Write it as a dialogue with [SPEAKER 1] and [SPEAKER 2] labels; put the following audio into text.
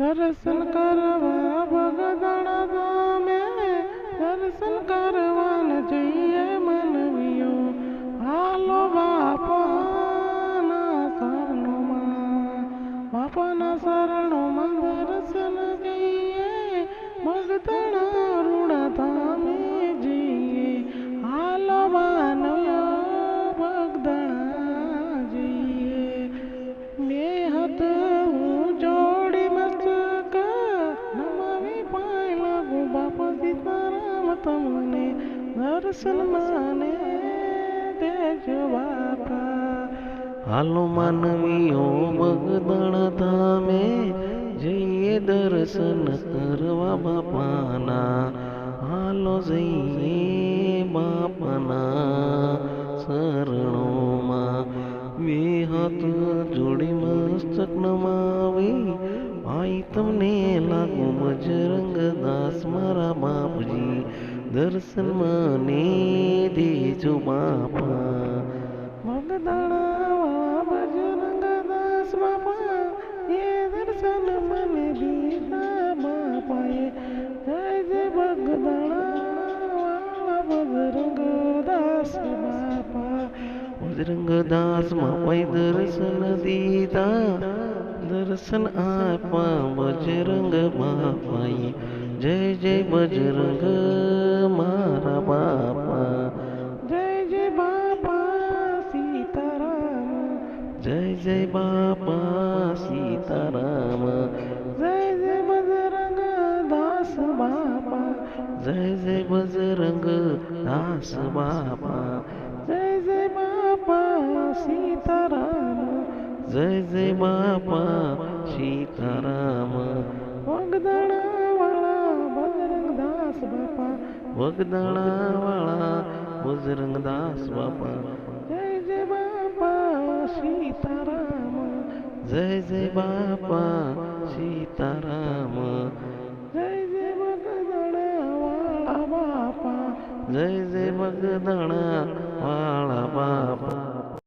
[SPEAKER 1] दर्शन करवा भगदड़ धामे दर्शन करवान जइए मनवियो हालो बापाना शरणों में दर्शन जइए भगदड़ रूड़ा धामे जइए हालो बानवियो भगदड़ जइए मेहत तमने दर्शन माने देजो बापा हालो मानवीओ भगदड़ धामे जइए दर्शन करवा बापाना हालो जइए बापाना शरणों में वे हाथ जोड़ी मस्तक नमावी आई तमने लागू बजरंग दास मारा बापजी दर्शन माने देजो बापा भगदड़ बजरंग दास बापा ये दर्शन माने दीदा बापा ये जय जय भगदड़ बजरंग दास बापा बजरंग दास बापा दर्शन दीदा दर्शन आपा बजरंग बापा जय जय बजरंग मारा बापा जय जय बापा सीताराम जय जय बापा सीताराम जय जय बजरंग दास बापा जय जय बजरंग दास बापा जय जय बापा सीताराम जय जय बापा सीताराम भगदड़ वाला बजरंग दास बापा भगदड़ वाला बजरंग दास बापा जय जय बापा सीताराम जय जय बापा सीताराम जय जय भगदड़ वाला बापा जय जय भगदड़ वाला बापा।